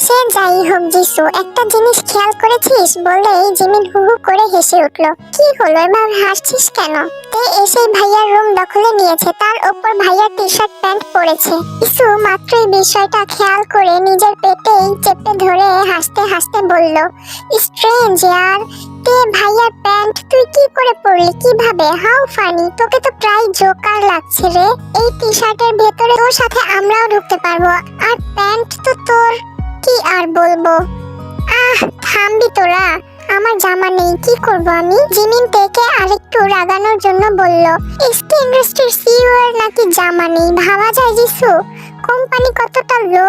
সে যাই হোক যিশু, একটা জিনিস খেয়াল করেছিস? বলেই জিমিন হু হু করে হেসে উঠল। কি হলো, এভাবে হাসছিস কেন? তে এসে ভাইয়ার রুম দখলে নিয়েছে, তার ওপর ভাইয়ার টি শার্ট প্যান্ট পরেছে। যিশু মাত্রই বিষয়টা খেয়াল করে নিজের পেটেই চেপে ধরে হাসতে হাসতে বলল, স্ট্রেঞ্জ ইয়ার। তে ভাইয়ার প্যান্ট তুই কি করে পরলি, কিভাবে? হাউ ফানি, তোকে তো প্রায় জোকার লাগছে রে। এই টি শার্টের ভেতরে তোর সাথে আমরাও ঢুকতে পারবো, আর প্যান্ট তো তোর। কি আর বলবো। থামবি তোরা, আমার জামা নেই, কি করব আমি? জিমিন থেকে আরেকটু রাগানোর জন্য বলল, এসকে ইন্ডাস্ট্রির সিইও এর নাকি জামা নেই, ভাবা যায় যিশু? কোম্পানি কতটা লো।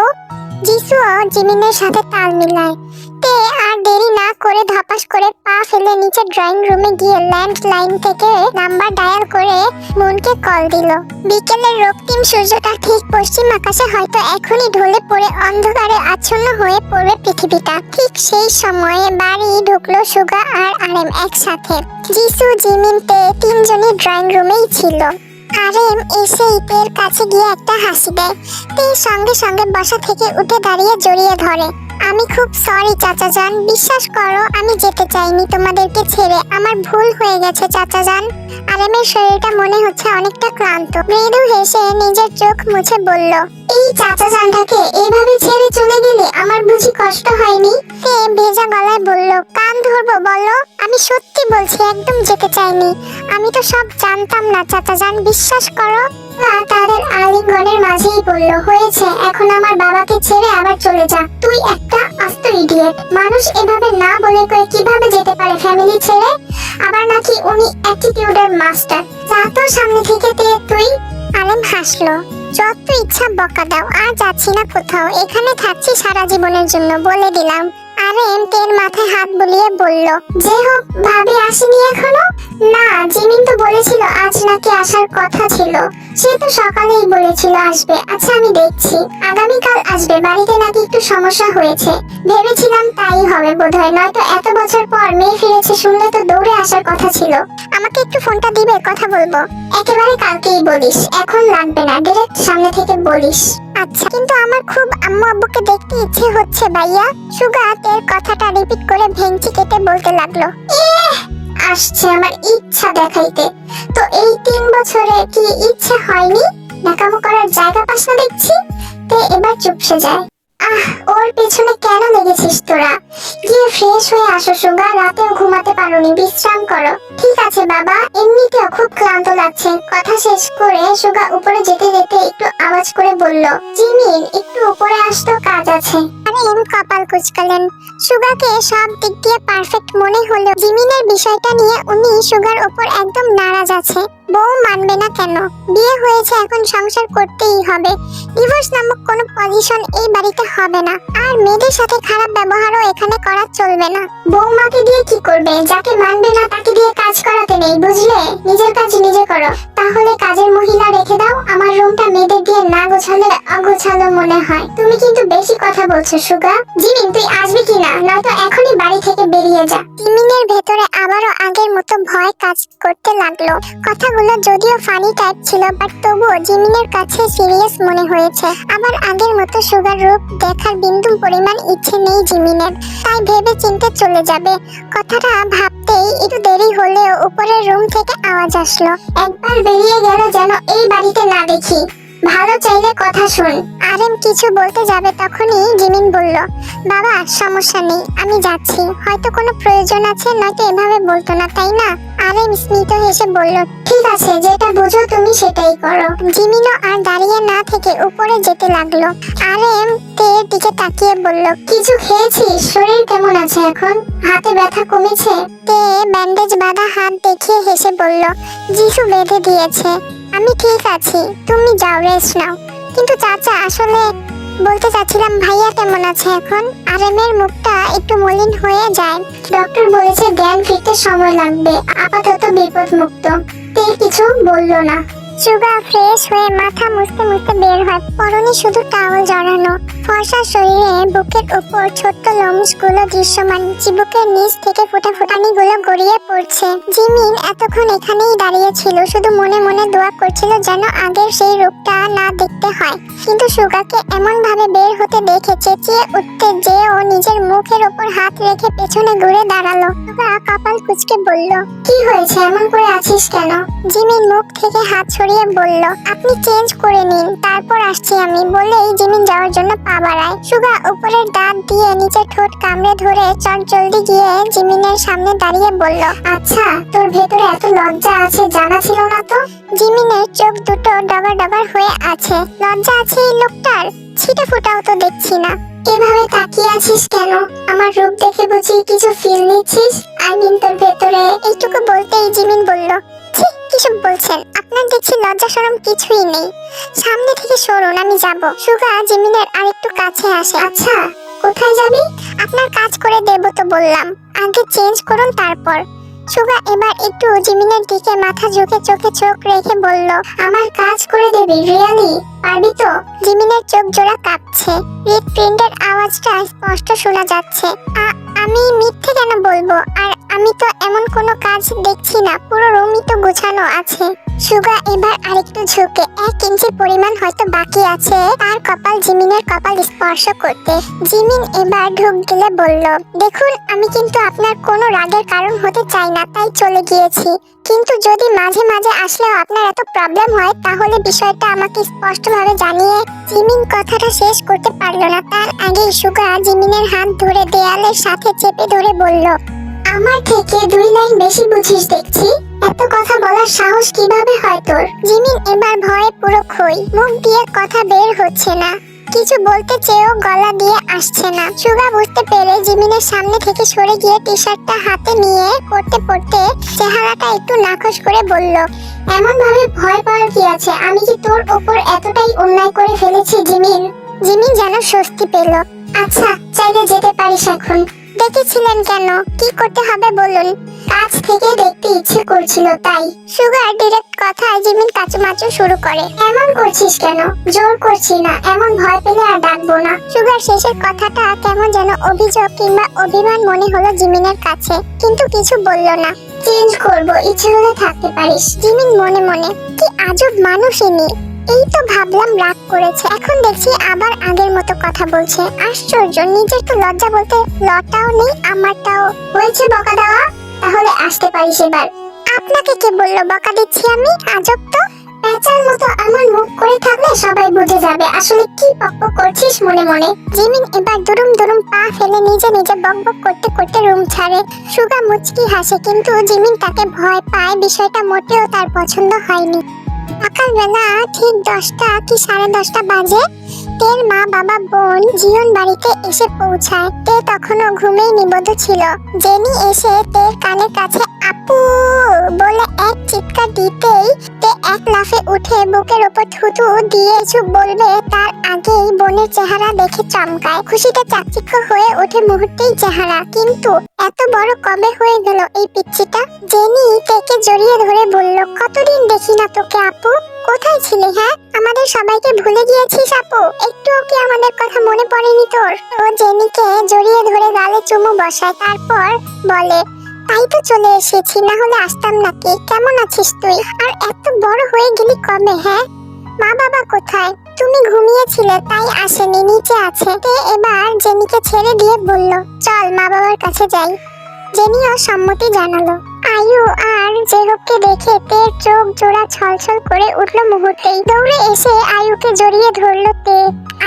যিশু জিমিনের সাথে তাল মিলায়। তে আর দেরি না করে ধপাস করে পা ফেলে নিচে ড্রয়িং রুমে গিয়ে ল্যান্ডলাইন থেকে নাম্বার ডায়াল করে মনকে কল দিল। বিকেলের রক্তিম সূর্যটা ঠিক পশ্চিম আকাশে হয়তো এখনই ঢলে পড়ে অন্ধকারে আচ্ছন্ন হয়ে পড়বে পৃথিবীটা। ঠিক সেই সময়ে বাড়ি ঢুকলো সুগা আর আরেম একসাথে। যিশু, জিমিন, তে তিনজনই ড্রয়িং রুমেই ছিল। আরেম এসে তের কাছে গিয়ে একটা হাসি দেয়। তে সঙ্গে সঙ্গে বসা থেকে উঠে দাঁড়িয়ে জড়িয়ে ধরে। আমি খুব সরি চাচা যান, বিশ্বাস করো আমি যেতে চাইনি তোমাদেরকে ছেড়ে, আমার ভুল হয়ে গেছে চাচা যান। আরেমের শরীরটা মনে হচ্ছে অনেকটা ক্লান্ত। মৃদু হেসে নিজের চোখ মুছে বলল, এই চাচা যানটাকে এভাবে ছেড়ে চলে গেলে আমার বুঝি কষ্ট হয়নি? তে ভেজা গলায় বলল, কান ধরবো বলো? আমি সত্যি বলছি, একদম যেতে চাইনি। আমি তো সব জানতাম না চাচা যান, বিশ্বাস করো। তাদের আলিঙ্গনের মাঝেই বলল, হয়েছে, এখন আমার বাবাকে ছেড়ে আবার চলে যা। তুই একটা আস্ত ইডিয়েট। মানুষ এভাবে না বলে কয়ে কিভাবে যেতে পারে ফ্যামিলি ছেড়ে? আবার নাকি উনি অ্যাটিটিউডের মাস্টার। যা তো সামনে থেকে তে তুই। আলেম হাসলো, যত ইচ্ছা বকা দাও, আর যাচ্ছি না কোথাও, এখানে থাকছি সারা জীবনের জন্য, বলে দিলাম। আরেম তের মাথায় হাত বুলিয়ে বলল, যে হোক, ভাবি আসেনি এখনো? না, জিমিন তো বলেছিল আজ নাকি আসার কথা ছিল। সে তো সকালেই বলেছিল আসবে। আচ্ছা আমি দেখছি। আগামীকাল আসবে, বাড়িতে নাকি একটু সমস্যা হয়েছে। ভেবেছিলাম তাই হবে বোধহয়, নয়তো এত বছর পর মেয়ে ফিরেছে শুনলে তো দৌড়ে আসার কথা ছিল। আমাকে একটু ফোনটা দিবে, কথা বলবো। একেবারে কালকেই বলিস, এখন লাগবে না, ডিরেক্ট সামনে থেকে বলিস। আচ্ছা, কিন্তু আমার খুব আম্মু আব্বুকে দেখতে ইচ্ছে হচ্ছে ভাইয়া। সুগা তের কথাটা রিপিট করে ভেঙচি কেটে বলতে লাগলো, আসছে আমার ইচ্ছা দেখাইতে। তো এই 3 বছরে কি ইচ্ছে হয়নি? দেখাবো করার জায়গা পাস না দেখছি। তে এবার চুপসে যায়। ওর পেছনে কেন লেগেছিস তোরা? গিয়ে ফ্রেশ হয়ে আসো সুগা, রাতেও ঘুমাতে পারোনি, বিশ্রাম করো। ঠিক আছে বাবা, এমনিতেও খুব ক্লান্ত লাগছে। কথা শেষ করে সুগা উপরে যেতে যেতে একটু আওয়াজ করে বলল, জিমিন একটু উপরে আসতো, কাজ আছে। আরেম কপাল কুঁচকালেন। সুগাকে সব দিক দিয়ে পারফেক্ট মনে হলো জিমিনের বিষয়টা নিয়ে উনি সুগার উপর একদম নারাজ আছে। বউ মানবে না কেন? বিয়ে হয়েছে, এখন সংসার করতেই হবে। ডিভোর্স নামক কোনো পজিশন এই বাড়িতে হবে না। আর মেয়েদের সাথে খারাপ ব্যবহারও এখানে করা চলবে না। বৌমাকে দিয়ে কি করবে? যাকে মানবে না তাকে দিয়ে কাজ করাতে নেই, বুঝলে? নিজের কাজ নিজে করো। তাহলে কাজের মহিলা রেখে দাও। আমার রুমটা মেয়েদের দিয়ে না গোছালে অগোছালো মনে হয়। তুমি কিন্তু বেশি কথা বলছো সুগা। জিমিন তুই আসবি কিনা, নয়তো এখনই বাড়ি থেকে বেরিয়ে যা। জিমিনের ভেতরে আবারও আগের মতো ভয় কাজ করতে লাগলো। কথাগুলো যদিও ফানি টাইপ ছিল, বাট তবুও জিমিনের কাছে সিরিয়াস মনে হয়েছে। আবার আগের মতো সুগার রূপ দেখার বিন্দু পরিমাণ ইচ্ছে নেই জিমিনের। তাই ভেবে চিন্তে চলে যাবে। কথাটা ভাবতেই একটু দেরি হলেও উপরের রুম থেকে আওয়াজ আসলো, একবার বেরিয়ে গেল যেন এই বাড়িতে না দেখি। ভালো চাইলে কথা শুন। আরেম কিছু বলতে যাবে তখনই জিমিন বলল, বাবা সমস্যা নেই, আমি যাচ্ছি। হয়তো কোনো প্রয়োজন আছে, নয়তো এভাবে বলতো না, তাই না? আরেম স্মিত হেসে বলল, ঠিক আছে, যেটা বুঝো তুমি সেটাই করো। জিমিনও আর দাঁড়িয়ে না থেকে উপরে যেতে লাগলো। আরেম তের দিকে তাকিয়ে বলল, কিছু খেয়েছিস? শরীর কেমন আছে এখন? হাতে ব্যথা কমেছে? তে ব্যান্ডেজ বাঁধা হাত দেখিয়ে হেসে বলল, যিশু বেঁধে দিয়েছে, আমি ঠিক আছি, তুমি যাও, রেস্ট নাও। কিন্তু চাচা, আসলে বলতে চাচ্ছিলাম ভাইয়া কেমন আছে এখন? আরেমের মুখটা একটু মলিন হয়ে যায়। ডক্টর বলেছে জ্ঞান ফিরতে সময় লাগবে, আপাতত বিপদ মুক্ত। তে কিছু বলল না। সুগা ফ্রেশ হয়ে মাথা মুছতে মুছতে বের হয়। পরনে শুধু টাওয়াল জড়ানো, ফর্সা শরীরে বুকের উপর ছোট্ট লোমশগুলো দৃশ্যমান, চিবুকের নিচ থেকে ফোঁটা ফোঁটানিগুলো গড়িয়ে পড়ছে। জিমিন এতক্ষণ এখানেই দাঁড়িয়ে ছিল, শুধু মনে মনে দোয়া করছিল যেন আগের সেই রূপটা না দেখতে হয়। কিন্তু সুগাকে এমন ভাবে বের হতে দেখে চেঁচিয়ে উঠতে যে ও নিজের মুখের ওপর হাত রেখে পেছনে ঘুরে দাঁড়ালো। সুগা কপাল কুঁচকে বলল, কি হয়েছে, এমন করে আছিস কেন? জিমিন মুখ থেকে হাত সরিয়ে বলল, আপনি চেঞ্জ করে নিন, তারপর আসছি আমি। বলেই জিমিন যাওয়ার জন্য পা বাড়ায়। সুগা উপরের দাঁত দিয়ে নিচের ঠোঁট কামড়ে ধরে চট জলদি গিয়ে জিমিনের সামনে দাঁড়িয়ে বলল, আচ্ছা তোর ভেতরে এত লজ্জা আছে জানা ছিল না তো। জিমিনের চোখ দুটো ডবার ডবার হয়ে আছে। লজ্জা আছে এই লোকটার? ছিটে ফোটাও তো দেখছি না। এভাবে তাকিয়ে আছিস কেন? আমার রূপ দেখে বুঝি কিছু ফিল নিচ্ছিস? আই মিন তোর ভেতরে। এইটুকু বলতেই জিমিন বলল, ছি কিসব বলছেন, আপনার দেখছি লজ্জা শরম কিছুই নেই, সামনে থেকে সরুন, আমি যাব। সুগা জিমিনের আরেকটু কাছে আসে। আচ্ছা কোথায় যাবি? আপনার কাজ করে দেব তো বললাম, আগে চেঞ্জ করুন তারপর। সুগা এবার একটু জিমিনের দিকে মাথা ঝুঁকে চোখে চোখ রেখে বলল, আমার কাজ করে দেবি? রিয়েলি পারবি তো? জিমিনের চোখ জোড়া কাঁপছে, হৃদপিণ্ডের আওয়াজটা স্পষ্ট শোনা যাচ্ছে। আমি মিথ্যে কেন বলবো? আর আমি তো এমন কোনো কাজ দেখছি না, পুরো রুমই তো গোছানো আছে। সুগা এবার আরেকটু ঝুঁকে 1 ইঞ্চি পরিমাণ হয়তো বাকি আছে তার কপাল জিমিনের কপাল স্পর্শ করতে। জিমিন এবার ঢুক গেলে বলল, দেখুন আমি কিন্তু আপনার কোনো রাগের কারণ হতে চাই না, তাই চলে গিয়েছি। কিন্তু যদি মাঝে মাঝে আসলেও আপনার এত প্রবলেম হয় তাহলে বিষয়টা আমাকে স্পষ্টভাবে জানিয়ে। জিমিন কথাটা শেষ করতে পারলো না, তার আগেই সুগা জিমিনের হাত ধরে দেয়ালের সাথে চেপে ধরে বলল, আমার থেকে 2 লাইন বেশি বুঝিস দেখছি, এত কথা বলার সাহস কিভাবে হয় তোর? জিমিন এবার ভয়ে পুরো খই, মুখ দিয়ে কথা বের হচ্ছে না, কিছু বলতে চেয়েও গলা দিয়ে আসছে না। সুগা বুঝতে পেরে জিমিনের সামনে থেকে সরে গিয়ে টি শার্টটা হাতে নিয়ে পড়তে পড়তে চেহারাটা একটু নাখোশ করে বলল, এমন ভাবে ভয় পাওয়ার কি আছে? আমি কি তোর ওপর এতটাই অন্যায় করে ফেলেছি জিমিন? জিমিন যেন স্বস্তি পেল। আচ্ছা চাইলে যেতে পারিস এখন। ডেকেছিলেন কেন? কি করতে হবে বলুন। কাছ থেকে দেখতে ইচ্ছে করছিল তাই। সুগার ডিরেক্ট কথায় জিমিন কাচুমাচু শুরু করে। এমন করছিস কেন? জোর করছি না, এমন ভয় পেলে আর ডাকবো না। সুগার শেষের কথাটা কেমন যেন অভিযোগ কিংবা অভিমান মনে হলো জিমিনের কাছে, কিন্তু কিছু বলল না। চেঞ্জ করব, ইচ্ছে হলে থাকতে পারিস। জিমিন মনে মনে, কি আজব মানুষ ইনি, এই তো ভাবলাম রাগ করেছে, এখন দেখছি আবার আগের মতো কথা বলছে। আশ্চর্য, নিজের তো লজ্জা বলতে লটাও নেই, আমারটাও। হয়েছে বকা দেওয়া, তাহলে আসতে পারিস এবার। আপনাকে কে বললো বকা দিচ্ছি আমি? আজব তো, প্যাঁচার মতো আমার মুখ করে থাকলে সবাই বুঝে যাবে আসলে কি বকবক করছিস মনে মনে। জিমিন এবার দুরুম দুরুম পা ফেলে নিজে নিজে বকবক করতে করতে রুম ছাড়ে। সুগা মুচকি হাসে, কিন্তু জিমিন তাকে ভয় পায়, বিষয়টা মোটেও তার পছন্দ হয়নি। সকালবেলা ঠিক 10টা কি 10:30 বাজে তের মা বাবা বোন জিয়ন বাড়িতে এসে পৌঁছায়। তে তখনও ঘুমেই নিবদ্ধ ছিল। জেনি এসে তের কানের কাছে আপু বলে এক চিৎকার দিতেই তে এক লাফে উঠে বুকের উপর থুতু দিয়ে কিছু বলবে তার আগেই বোনের চেহারা দেখে চমকায়। খুশিতে চাকচিক্য হয়ে ওঠে মুহূর্তেই চেহারা। কিন্তু এত বড় কবে হয়ে গেল এই পিচ্চিটা? জেনি তেকে জড়িয়ে ধরে বলল, কতদিন দেখি না তোকে আপু, কোথায় ছিলে? হ্যাঁ, আমাদের সবাইকে ভুলে গিয়েছিস আপু? একটুও কি আমাদের কথা মনে পড়েনি তোর? ও জেনিকে জড়িয়ে ধরে গালে চুমু বসায়, তারপর বলে, তাই তো চলে এসেছি, না হলে আসতাম নাকি? কেমন আছিস তুই? আর এত বড় হয়ে গেলি কবে? হ্যাঁ, মা বাবা কোথায়? তুমি ঘুমিয়েছিলে তাই আসেনি, নিচে আছে। তে এবার জেনিকে ছেড়ে দিয়ে বলল, চল মা বাবার কাছে যাই। জেনিও সম্মতি জানালো। আয়ু আর জেহবকে দেখে তের চোখ জোড়া ছলছল করে উঠল মুহূর্তেই। দৌড়ে এসে আয়ুকে জড়িয়ে ধরল তে।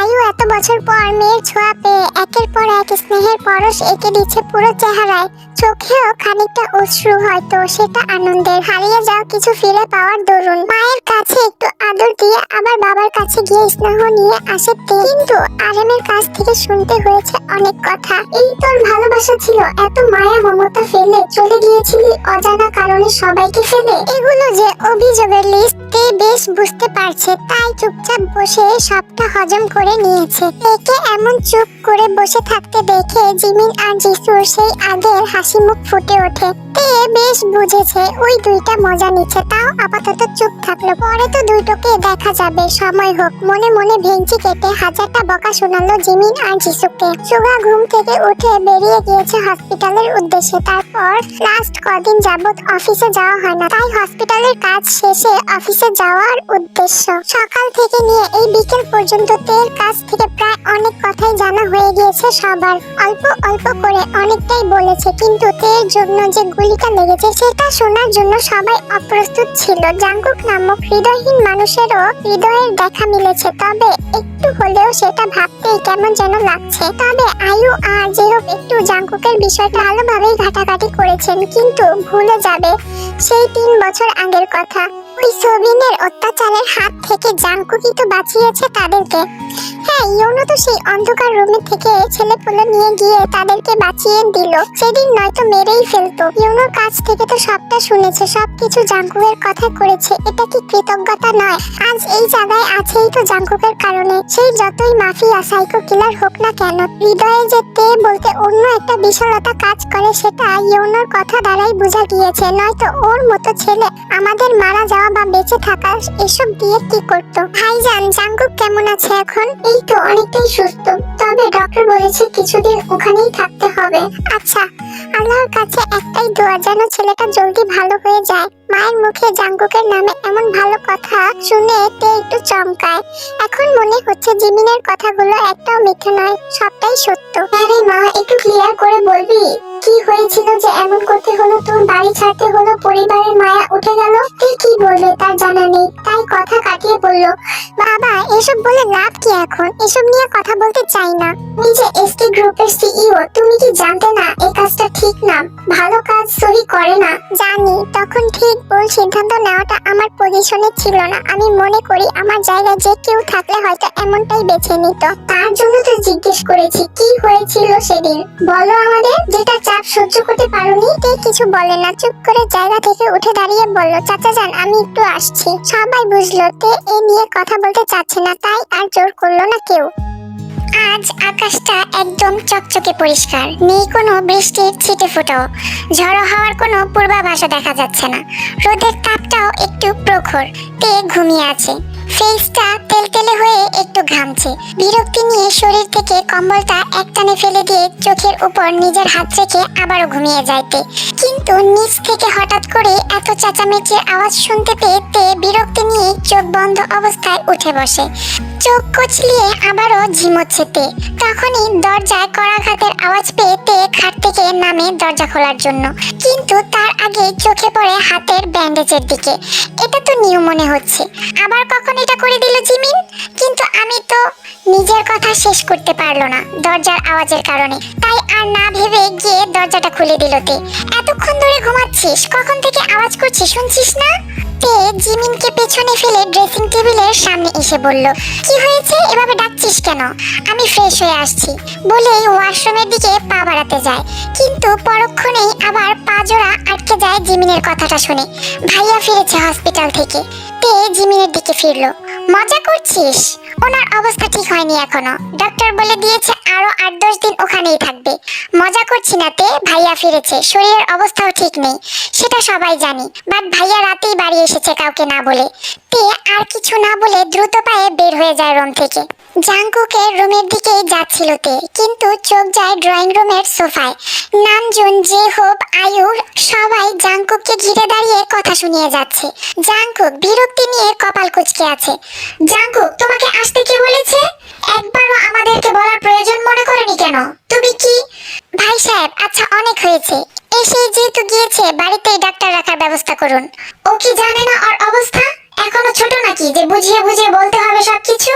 আয়ু এত বছর পর মেয়ের ছোঁয়া পেয়ে একের পর এক স্নেহের পরশ এঁকে দিচ্ছে পুরো চেহারায়। চোখেও খানিকটা অশ্রু, হয়তো সেটা আনন্দের, হারিয়ে যাও কিছু ফিরে পাওয়ার দরুন। মায়ের কাছে একটু আদর দিয়ে আবার বাবার কাছে গিয়ে স্নেহ নিয়ে আসে তে। কিন্তু আরেমের কাছ থেকে শুনতে হয়েছে অনেক কথা। এই তোর ভালোবাসা ছিল, এত মায়া মমতা ফেলে চলে গিয়েছিলি অজানা কারণে সবাইকে ফেলে। এগুলো যে অভিযোগের লিস্ট তে বেশ বেশ বুঝতে পারছে, তাই চুপচাপ বসে সবটা হজম করে নিয়েছে। একে এমন চুপ করে বসে থাকতে দেখে জিমিন আর জিসুর সেই আগের হাসি মুখ ফুটে ওঠে। তে বেশ বুঝেছে ওই দুইটা মজা নিচ্ছে, তাও আপাতত চুপ থাকলো। পরে তো দুইটোকে দেখা যাবে, সময় হোক। মনে মনে ভেঙচি কেটে হাজারটা বকা শোনালো জিমিন আর জিসুকে। সুগা ঘুম থেকে উঠে বেরিয়ে গিয়েছে হসপিটালের উদ্দেশ্যে। তারপর লাস্ট কদিন যাবত অফিসে যাওয়া হয় না, তাই হসপিটালের কাজ শেষে অফিসে যাওয়ার উদ্দেশ্য। সকাল থেকে নিয়ে এই বিকেল পর্যন্ত তের কাছ থেকে প্রায় অনেক কথাই জানা হয়ে গিয়েছে সবার। অল্প অল্প করে অনেকটাই বলেছে, কিন্তু তের জন্য যে গুলিটা লেগেছে সেটা শোনার জন্য সবাই অপ্রস্তুত ছিল। জাঙ্কুক নামক হৃদয়হীন মানুষেরও হৃদয়ের দেখা মিলেছে, তবে একটু হলেও সেটা ভাবতেই কেমন যেন লাগছে। তবে আয়ু আর জেহব একটু জাঙ্কুকের বিষয়টা ভালোভাবেই ঘাটাঘাটি করেছেন, কিন্তু ভুলে যাবে সেই 3 বছর আগের কথা। ওই সোবিনের অত্যাচারের হাত থেকে জাঙ্কুকই তো বাঁচিয়েছে তাদেরকে। হ্যাঁ, ইয়োনো তো সেই অন্ধকার রুমে থেকে ছেলেপুলে নিয়ে গিয়ে তাদেরকে বাঁচিয়ে দিল। সেদিন নয়তো মেরেই ফেলতো। ইয়োনোর কাছ থেকে তো সবটা শুনেছে, সবকিছু জাঙ্কুকের কথা করেছে। এটা কি কৃতজ্ঞতা নয়? আজ এই জায়গায় আছেই তো জাঙ্কুকের কারণে। সেই যতই মাফিয়া সাইকো কিলার হোক না কেন, হৃদয়ে যে তে বলতে অন্য একটা বিশালতা কাজ করে, সেটা ইয়োনোর কথা দ্বারাই বোঝা গিয়েছে। নয়তো ওর মতো ছেলে আমাদের মারা যাওয়া বা বেঁচে থাকা এসব দিয়ে কি করতো। ভাইজান, জাঙ্কুক কেমন আছে এখন? এই তো অনেকটাই সুস্থ, তবে ডক্টর বলেছে কিছুদিন ওখানেই থাকতে হবে। আচ্ছা, আল্লাহর কাছে একটাই দোয়া, যেন ছেলেটা জলদি ভালো হয়ে যায়। মায়ের মুখে জাঙ্কুকের নামে এমন ভালো কথা শুনে তে একটু চমকায়। এখন মনে হচ্ছে জিমিনের কথাগুলো একটাও মিথ্যে নয়, সবটাই সত্য। আরে মা, একটু ক্লিয়ার করে বলবি কি হয়েছিল যে এমন করতে হলো? তোর বাড়ি ছাড়তে হলো, পরিবারের মায়া উঠে গেল। তুই কি বলবে তার জানা নেই, তাই কথা কাটিয়ে বলল। বাবা, এসব বলে লাভ কি? এখন এসব নিয়ে কথা বলতে চাই না। তুমি যে এসকে গ্রুপের সিইও, তুমি কি জানতে না এই কাজটা ঠিক না? ভালো কাজ সহি করে না। জানি, তখন ঠিক ভুল সিদ্ধান্ত নেওয়াটা আমার পজিশনে ছিল না। আমি মনে করি আমার জায়গায় যে কেউ থাকলে হয়তো এমনটাই বেছে নিত। তার জন্য তো জিজ্ঞেস করেছি কি হয়েছিল সেদিন। বলো আমাদের, যেটা চাপ সহ্য করতে পারোনি। তে কিছু বলে না, চুপ করে জায়গা থেকে উঠে দাঁড়িয়ে বলল, চাচা যান, আমি একটু আসছি। সবাই বুঝলো তে এ নিয়ে কথা বলতে চাচ্ছে না, তাই আর জোর করলো না কেউ। আজ আকাশটা একদম চকচকে পরিষ্কার, নেই কোনো বৃষ্টির ছিটে ফোটাও। ঝড়ো হওয়ার কোনো পূর্বাভাসও দেখা যাচ্ছে না। রোদের তাপটাও একটু প্রখর। তে ঘুমিয়ে আছে, ফেসটা তেলতেলে হয়ে একটু ঘামছে। বিরক্তি নিয়ে শরীর থেকে কম্বলটা একটানে ফেলে দিয়ে চোখের উপর নিজের হাত রেখে আবারও ঘুমিয়ে যাইতে, কিন্তু নিচ থেকে হঠাৎ করে এত চেঁচামেচির আওয়াজ শুনতে পেয়ে তে বিরক্তি নিয়ে চোখ বন্ধ অবস্থায় উঠে বসে। চোখ কচলিয়ে আবারও ঝিমোচ্ছে তে। তখনই দরজায় কড়াঘাতের আওয়াজ পেয়ে তে খাট থেকে নামে দরজা খোলার জন্য, কিন্তু তার আগে চোখে পড়ে হাতের ব্যান্ডেজের দিকে। এটা তো নিউ মনে হচ্ছে, আবার কখন এটা করে দিল জিমিন? কিন্তু আমি তো নিজের কথা শেষ করতে পারলো না দরজার আওয়াজের কারণে, তাই আর না ভেবে গিয়ে দরজাটা খুলে দিল তে। এতক্ষণ ধরে ঘুমাচ্ছিস? কখন থেকে আওয়াজ করছিস, শুনছিস না? তে জিমিনকে পেছনে ফেলে ড্রেসিং টেবিলের সামনে এসে বলল, কি হয়েছে, এভাবে ডাকছিস কেন? আমি ফ্রেশ হয়ে আসছি বলেই ওয়াশরুমের দিকে পা বাড়াতে যায়, কিন্তু পরক্ষণেই আবার পা জোড়া আটকে যায় জিমিনের কথাটা শুনে। ভাইয়া ফিরেছে হসপিটাল থেকে। তে জিমিনের দিকে ফিরলো। মজা করছিস? ওনার অবস্থা ঠিক হয়নি এখনো, ডক্টর বলে দিয়েছে আরো 8-10 দিন ওখানেই থাকবে। মজা করছি না তে, ভাইয়া ফিরেছে, শরীরের অবস্থাও ঠিক নেই, সেটা সবাই জানি। বাট ভাইয়া রাতেই বাড়ি এসেছে কাউকে না বলে। তে আর কিছু না বলে দ্রুত পায়ে বের হয়ে যায় রুম থেকে। জাঙ্কুকের রুমের দিকে যাচ্ছিল তে, কিন্তু চোখ যায় ড্রয়িং রুমের সোফায়। নামজুন, জেহব, আয়ুর সবাই জাঙ্কুককে ঘিরে দাঁড়িয়ে কথা শুনিয়ে যাচ্ছে। জাঙ্কুক বিরক্তি নিয়ে কপাল কুঁচকে আছে। জাঙ্কুক, তোমাকে আসতে কে বলেছে? একবারও আমাদেরকে বলার প্রয়োজন মনে করনি কেন? তুমি কি? ভাই সাহেব, আচ্ছা অনেক হয়েছে, এসে যেহেতু গিয়েছে বাড়িতেই ডাক্তার রাখার ব্যবস্থা করুন। ও কি জানে না ওর অবস্থা? এখনো ছোট নাকি যে বুঝিয়ে বুঝিয়ে বলতে হবে সবকিছু?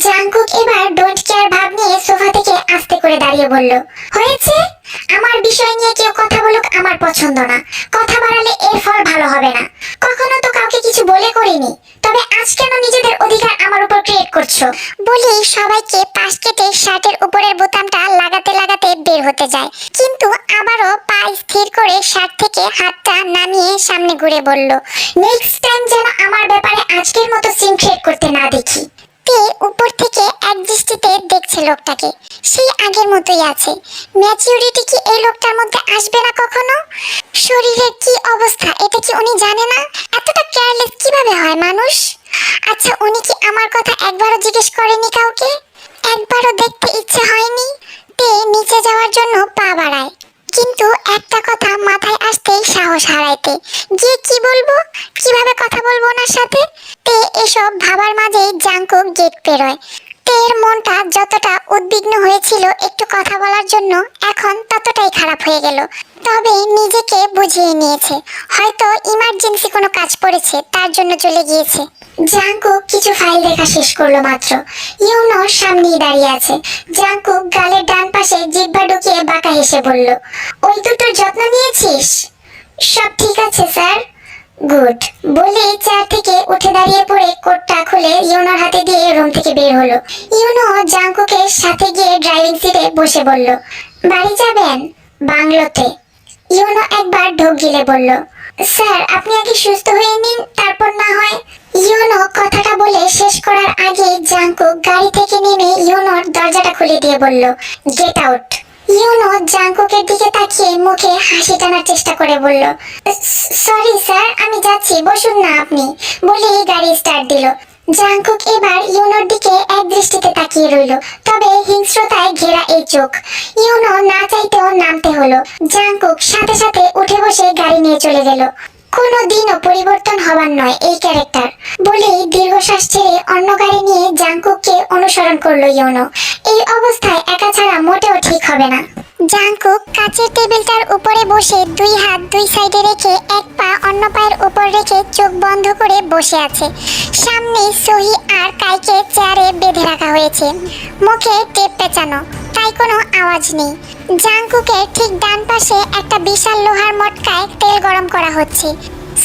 জাঙ্কুক এবার ডোন্ট কেয়ার ভাব নিয়ে সোফা থেকে আস্তে করে দাঁড়িয়ে বলল, হয়েছে? আমার বিষয় নিয়ে কেউ কথা বলুক আমার পছন্দ না। কথা বাড়ালে এর ফল ভালো হবে না। কখনো তো কাউকে কিছু বলে করিনি, তবে আজ কেন নিজেদের অধিকার আমার উপর ক্রিয়েট করছো? বলি সবাইকে পাশ কেটে শার্টের উপরের বোতামটা লাগাতে লাগাতে বের হতে যায়, কিন্তু আবারও পা স্থির করে শার্ট থেকে হাতটা নামিয়ে সামনে ঘুরে বলল, নেক্সট টাইম যেন আমার ব্যাপারে আজকের মতো সিন ক্রিয়েট করতে না দেখি। তে উপর থেকে এক দৃষ্টিতে দেখছে লোকটাকে, সেই আগের মতোই আছে। ম্যাচিউরিটি কি এই লোকটার মধ্যে আসবে না কখনো? শরীরের কি অবস্থা এটা কি উনি জানে না? এতটা কেয়ারলেস কিভাবে হয় মানুষ? আচ্ছা, উনি কি আমার কথা একবারও জিজ্ঞেস করেনি কাউকে? একবারও দেখতে ইচ্ছে হয়নি? তে নিচে যাওয়ার জন্য পা বাড়ায়, কিন্তু একটা কথা মাথায় আসতেই সাহস হারাইতে গিয়ে কি বলবো, কিভাবে কথা বলবো ওনার সাথে। তে এসব ভাবার মাঝেই জাংকুক গেট পেরোয়। তের মনটা যতটা উদ্বিগ্ন হয়েছিল একটু কথা বলার জন্য, এখন ততটাই খারাপ হয়ে গেল। তবে নিজেকে বুঝিয়ে নিয়েছে, হয়তো ইমার্জেন্সি কোনো কাজ পড়েছে, তার জন্য চলে গিয়েছে। জাংকুক কিছু ফাইল দেখা শেষ করলো মাত্র। ইউনো সামনেই দাঁড়িয়ে আছে। জাংকুক গালের ডান পাশে জিহ্বা ঢুকিয়ে বাঁকা হেসে বলল, ওই দুটোর যত্ন নিয়েছিস? সব ঠিক আছে স্যার। গুড। বলে চেয়ার থেকে উঠে দাঁড়িয়ে পড়ে কোটটা খুলে ইউনোর হাতে দিয়ে রুম থেকে বের হলো। ইউনো জাংকুকের সাথে গিয়ে ড্রাইভিং সিটে বসে বলল, বাড়ি যাবেন? বাংলোতে। ইউনো একবার ঢোক গিলে বলল, স্যার আপনি আগে সুস্থ হয়ে নিন, তারপর না হয়। ইউনো কথাটা বলে শেষ করার আগে জাংকুক গাড়ি থেকে নেমে ইউনোর দরজাটা খুলে দিয়ে বলল, গেট আউট। ইউনো জাংকুকের দিকে তাকিয়ে মুখে হাসি টানার চেষ্টা করে বলল, সরি স্যার, আমি যাচ্ছি, বসুন না আপনি। বলেই গাড়ি স্টার্ট দিল। জাংকুক এবার ইউনোর দিকে এক দৃষ্টিতে তাকিয়ে রইল, তবে হিংস্রতায় ঘেরা এই চোখ। ইউনো না চাইতেও নামতে হলো। জাংকুক সাথে সাথে উঠে বসে গাড়ি নিয়ে চলে গেল। কোনোদিনও পরিবর্তন হবার নয় এই ক্যারেক্টার। বলেই দীর্ঘশ্বাস ছেড়ে অন্য গাড়ি নিয়ে জাংকুককে অনুসরণ করলো ইউনো। এই অবস্থায় একা ছাড়া মোটেও ঠিক হবে না। জাংকুক কাচের টেবিলটার উপরে বসে দুই হাত দুই সাইডে রেখে এক পা অন্য পায়ের উপর রেখে চোখ বন্ধ করে বসে আছে। সামনে সহি আর কাইকে চেয়ারে বেঁধে রাখা হয়েছে, মুখে টেপ পেঁচানো, তাই কোনো আওয়াজ নেই। জাংকুকের ঠিক ডান পাশে একটা বিশাল লোহার মটকায় তেল গরম করা হচ্ছে।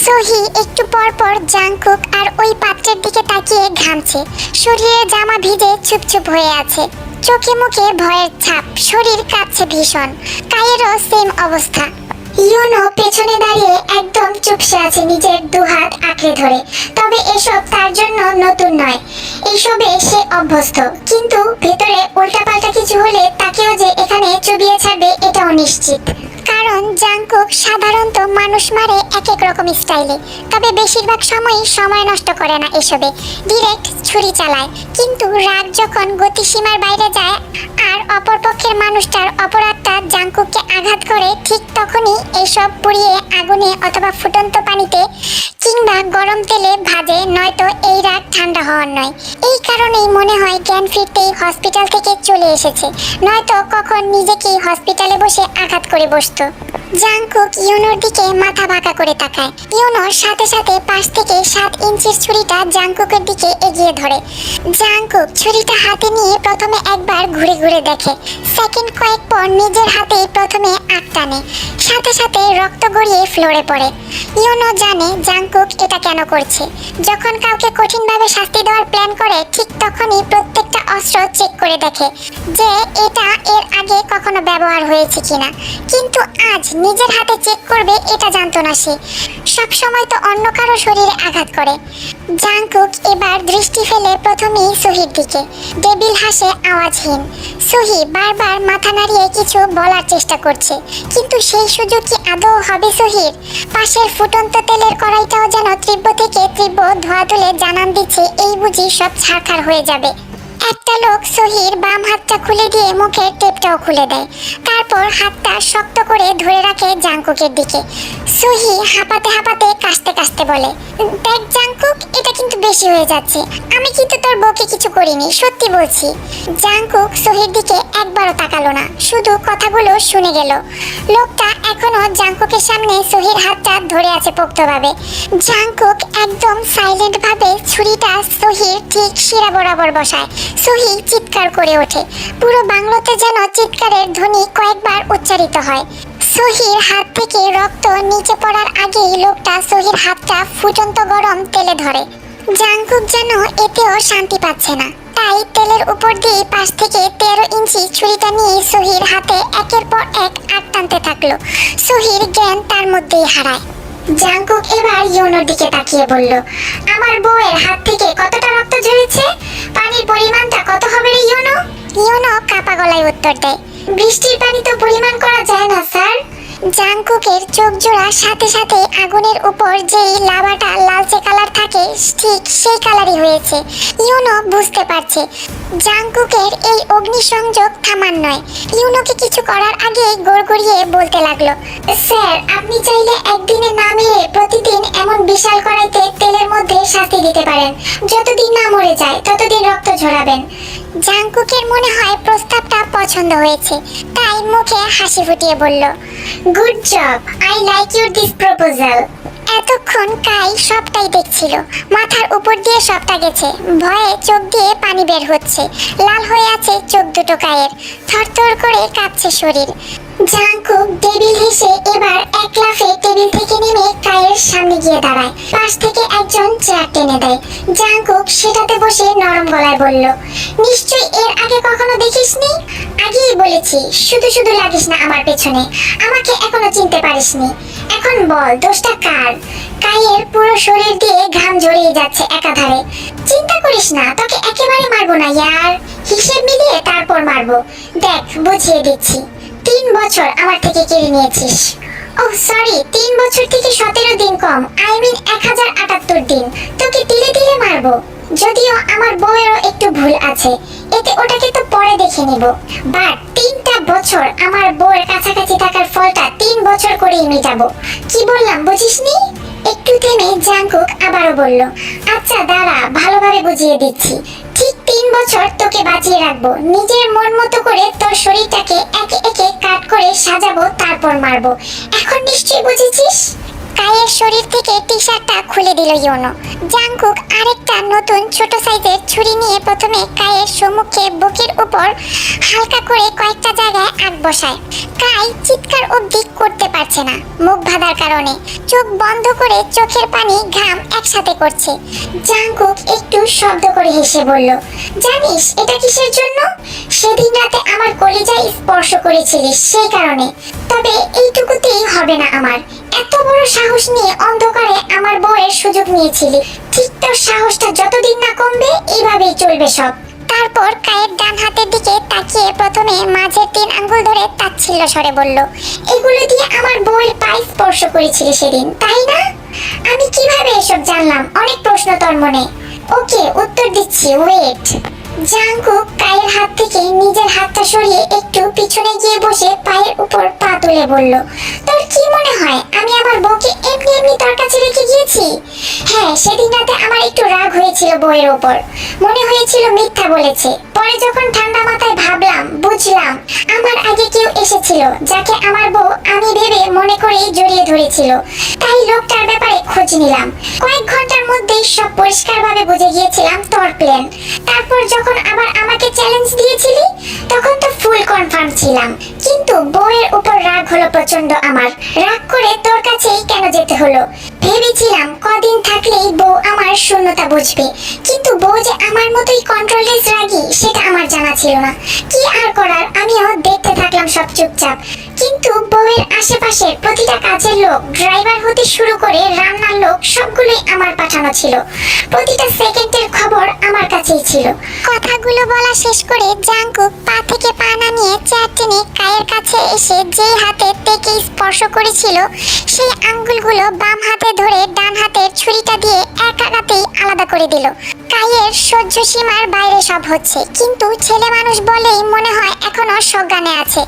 সহি একটু পর পর জাংকুক আর ওই পাত্রের দিকে তাকিয়ে ঘামছে। শরীরে জামা ভিজে চুপচুপ হয়ে আছে, চোখে মুখে ভয়ের ছাপ, শরীর কাঁপছে ভীষণ। কায়েরও সেম অবস্থা। ইউনো পেছনে দাঁড়িয়ে একদম চুপসে আছে, নিজের দুহাত আঁকড়ে ধরে। তবে এসব তার জন্য নতুন নয়, এইসবে সে অভ্যস্ত। কিন্তু ভেতরে উল্টাপাল্টা কিছু হলে তাকেও যে এখানে চুবিয়ে ছাড়বে এটাও নিশ্চিত। কারণ জাংকুক সাধারণত মানুষ মারে এক এক রকম স্টাইলে, তবে বেশিরভাগ সময়ই সময় নষ্ট করে না এসবে, ডিরেক্ট ছুরি চালায়। কিন্তু রাগ যখন গতিসীমার বাইরে যায় আর অপরপক্ষের মানুষটার অপরাধটা জাংকুককে আঘাত করে, ঠিক তখনই এইসব পুড়িয়ে আগুনে অথবা ফুটন্ত পানিতে কিংবা গরম তেলে ভাজে, নয়তো এই রাগ ঠান্ডা হওয়ার নয়। এই কারণেই মনে হয় জ্ঞান ফিরতেই হসপিটাল থেকে চলে এসেছে, নয়তো কখন নিজেকেই হসপিটালে বসে আঘাত করে বসতো। জাংকুক ইউনোর দিকে মাথা বাঁকা করে তাকায়। ইউনোর সাথে সাথে পাশ থেকে 7 ইঞ্চির ছুরিটা জাংকুকের দিকে এগিয়ে ধরে। জাংকুক ছুরিটা হাতে নিয়ে প্রথমে একবার ঘুরে ঘুরে দেখে, সেকেন্ড কয়েক পর নিজের হাতেই প্রথমে আঁক টানে, সাথে সাথে রক্ত গড়িয়ে ফ্লোরে পড়ে। ইউনো জানে জাংকুক এটা কেন করছে। যখন কাউকে কঠিনভাবে শাস্তি দেওয়ার প্ল্যান করে, ঠিক তখনই প্রত্যেকটা অস্ত্র চেক করে দেখে যে এটা এর আগে কখনো ব্যবহার হয়েছে কিনা। কিন্তু আজ নিজের হাতে চেক করবে এটা জানতো না সে। সবসময় তো অন্য কারো শরীরে আঘাত করে। জাংকুক এবার দৃষ্টি ফেলে প্রথমেই সহির দিকে। ডেভিল হাসে আওয়াজহীন। সহি বারবার মাথা নাড়িয়ে কিছু বলার চেষ্টা করছে, কিন্তু সেই সুযোগ কি আদৌ হবে সহির? পাশের ফুটন্ত তেলের কড়াইটাও যেন তীব্র থেকে তীব্র ধোয়া তুলে জানান দিচ্ছে এই বুঝি সব ছারখার হয়ে যাবে। একটা লোক সহির বাম হাতটা খুলে দিয়ে মুখের টেপটাও খুলে দেয়, তারপর হাতটা শক্ত করে ধরে রাখে জাংকুকের দিকে। সহি হাঁপাতে হাঁপাতে কাশতে কাশতে বলে, দেখ জাংকুক, এটা কিন্তু বেশি হয়ে যাচ্ছে। আমি কিন্তু তোর বউকে কিছু করিনি, সত্যি বলছি। জাংকুক সহির দিকে একবারও তাকালো না, শুধু কথাগুলো শুনে গেল। লোকটা এখনো জাংকুকের সামনে সহির হাতটা ধরে আছে পোক্তভাবে। জাংকুক একদম সাইলেন্ট ভাবে ছুরিটা সহির ঠিক শিরা বরাবর বসায়। সহি চিৎকার করে ওঠে। পুরো বাংলোতে যেন চিৎকারের ধ্বনি কয়েকবার উচ্চারিত হয়। সহির হাত থেকে রক্ত নিচে পড়ার আগেই লোকটা সহির হাতটা ফুটন্ত গরম তেলে ধরে। জাংকুক যেন এতেও শান্তি পাচ্ছে না। তাই তেলের উপর দিয়ে পাশ থেকে 13 ইঞ্চি ছুরিটা নিয়ে সোহির হাতে একের পর এক আট টানতে থাকলো। সোহির জ্ঞান তার মধ্যেই হারায়। জাংকুক এবার ইউনোর দিকে তাকিয়ে বলল, আমার বউয়ের হাত থেকে কতটা রক্ত ঝরেছে? পানির পরিমাণটা কত হবে রে ইউনো? ইউনো কাপা গলায় উত্তর দেয়, বৃষ্টির পানি তো পরিমাণ করা যায় না স্যার। জাংকুকের চোখ জোড়া সাথে সাথে আগুনের উপর যেই লাভাটা লালচে কালার থাকে ঠিক সেই কালারই হয়েছে। ইউনো বুঝতে পারছে জাংকুকের এই অগ্নিসংযোগ থামার নয়। ইউনোকে কিছু করার আগে গড়গড়িয়ে বলতে লাগলো, স্যার আপনি চাইলে একদিনে না মেরে প্রতিদিন এমন বিশাল কড়াইতে তেলের মধ্যে শাস্তি দিতে পারেন। যতদিন না মরে যায় ততদিন রক্ত ঝরাবেন। জাংকুকের মনে হয় প্রস্তাবটা পছন্দ হয়েছে, তাই মুখে হাসি ফুটিয়ে বলল, good job, I like your this proposal. এতক্ষণ কাই সবটাই দেখছিল, মাথার উপর দিয়ে সবটা গেছে। ভয়ে চোখ দিয়ে পানি বের হচ্ছে, লাল হয়ে আছে চোখ দুটো কায়ের, থরথর করে কাঁপছে শরীর। জাংকুক ডেভিল হেসে এবার এক লাফে টেবিল থেকে নেমে কায়ের সামনে গিয়ে দাঁড়ায়। পাশ থেকে একজন চেয়ার টেনে দেয়। জাংকুক সেটাতে বসে নরম গলায় বলল, নিশ্চয়ই এর আগে কখনো দেখিসনি? আগেই বলেছি শুধু শুধু লাগিস না আমার পেছনে, আমাকে এখনো চিনতে পারিসনি। এখন বল দোষটা কার? কায়ের পুরো শরীর দিয়ে ঘাম ঝরিয়ে যাচ্ছে একাধারে। চিন্তা করিস না, তোকে একেবারে মারবো না ইয়ার, হিসেব মিলিয়ে তারপর মারবো। দেখ বুঝিয়ে দিচ্ছি, 3 বছর আমার থেকে কেড়ে নিয়েছিস। ওহ সরি, 3 বছর থেকে 17 দিন কম, আই মিন 1078 দিন তোকে তিলে তিলে মারবো। যদিও আমার বউয়েরও একটু ভুল আছে, এতে ওটাকে তো পরে দেখে নিব। বাট 3টা বছর আমার বউয়ের কাছাকাছি থাকার ফলটা 3 বছর করেই মেটাবো। কি বললাম বুঝিসনি? একটু থেমে জাংকুক আবারও বলল, আচ্ছা দাঁড়া ভালোভাবে বুঝিয়ে দিচ্ছি। ঠিক 3 বছর তোকে বাঁচিয়ে রাখবো, নিজের মন মতো করে তোর শরীরটাকে একে একে কাট করে সাজাবো, তারপর মারবো। এখন নিশ্চয়ই বুঝেছিস? কায়ের শরীর থেকে টি শার্টটা খুলে দিল ইউনো। জাংকুক আরেকটা নতুন ছোট সাইজের ছুরি নিয়ে প্রথমে কায়ের সম্মুখে বুকের উপর হালকা করে কয়েকটা জায়গায় আঁক বসায়। কাই চিৎকার অবধি করতে পারছে না মুখ বাঁধার কারণে, চোখ বন্ধ করে চোখের পানি ঘাম একসাথে করছে। জাংকুক একটু শব্দ করে হেসে বলল, জানিস এটা কিসের জন্য? সেদিন রাতে আমার কলিজায় স্পর্শ করেছিলিস সেই কারণে। তবে এইটুকুতেই হবে না আমার, এত বড় সাহস নিয়ে অন্ধকারে আমার বউয়ের সুযোগ নিয়েছিলি। ঠিক তোর সাহসটা যতদিন না কমবে এইভাবেই চলবে সব। তারপর কায়ের ডান হাতের দিকে তাকিয়ে প্রথমে মাঝের 3 আঙ্গুল ধরে তাচ্ছিল্য স্বরে বলল, এগুলো দিয়ে আমার বউয়ের পায়ে স্পর্শ করেছিলি সেদিন, তাই না? আমি কিভাবে এসব জানলাম? অনেক প্রশ্ন তোর মনে। ওকে উত্তর দিচ্ছি, ওয়েট। জাংকুক কায়ের হাত থেকে নিজের হাতটা সরিয়ে একটু পিছনে গিয়ে বসে পায়ের উপর পা তুলে বলল, তোর কি মনে হয় আমি আমার বউকে এমনি এমনি তোর কাছে রেখে গিয়েছি? হ্যাঁ, সেদিন রাতে আমার একটু রাগ হয়েছিল বউয়ের উপর, মনে হয়েছিল মিথ্যা বলেছে। পরে যখন ঠান্ডা মাথায় ভাবলাম, বুঝলাম আমার আগে কেউ এসেছিল যাকে আমার বউ আমি ভেবে মনে করেই জড়িয়ে ধরেছিল। তাই লোকটার ব্যাপারে খোঁজ নিলাম। কয়েক ঘন্টার মধ্যেই সব পরিষ্কারভাবে বুঝে গিয়েছিলাম তোর প্ল্যান। তারপর যখন আবার আমাকে চ্যালেঞ্জ দিয়েছিলি তখন তো ফুল কনফার্ম ছিলাম, কিন্তু বউয়ের উপর রাগ হলো প্রচন্ড। আমার রাগ করে তোর কাছেই কেন যেতে হলো? ভেবেছিলাম কদিন থাকলেই বউ আমার শূন্যতা বুঝবে, কিন্তু বউ যে আমার মতোই কন্ট্রোললেস রাগী সেটা আমার জানা ছিল না। কি আর করার, আমিও দেখতে থাকলাম সব চুপচাপ। কিন্তু বউয়ের আশেপাশের প্রতিটা কাজের লোক, ড্রাইভার হতে শুরু করে রান্নার লোক সবগুলোই আমার পাঠানো ছিল। প্রতিটা সেকেন্ডের খবর আমার কাছেই ছিল। কথাগুলো বলা শেষ করে জাংকুক পা থেকে পা নামিয়ে চেয়ার টেনে কায়ের কাছে এসে যেই হাতে তেকে স্পর্শ করেছিল সেই আঙ্গুলগুলো বাম হাতে ধরে ডান হাতের ছুরিটা দিয়ে এক আঘাতেই আলাদা করে দিল। কায়ের সহ্য সীমার বাইরে সব হচ্ছে, কিন্তু ছেলে মানুষ বলেই মনে হয় এখনো সজ্ঞানে আছে।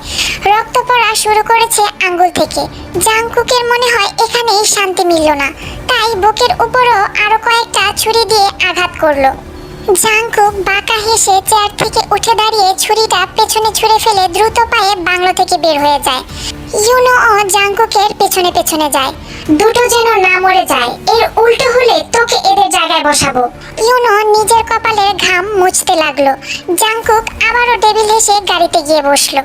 রক্ত পড়া শুরু করেছে আঙ্গুল থেকে। জাংকুকের মনে হয় এখানেই শান্তি মিলল না, তাই বুকের উপরও আরো কয়েকটা ছুরি দিয়ে আঘাত করলো। জাংকুক বাঁকা হেসে চেয়ার থেকে উঠে দাঁড়িয়ে ছুরিটা পেছনে ছুঁড়ে ফেলে দ্রুত পায়ে বাংলো থেকে বের হয়ে যায়। ইউনো ও জাংকুকের পেছনে পেছনে যায়। দুটো যেন না মরে যায়, এর উল্টো হলে তোকে এদের জায়গায় বসাবো। ইউনো নিজের কপালের ঘাম মুছতে লাগলো। জাংকুক আবারও ডেভিল হেসে গাড়িতে গিয়ে বসলো।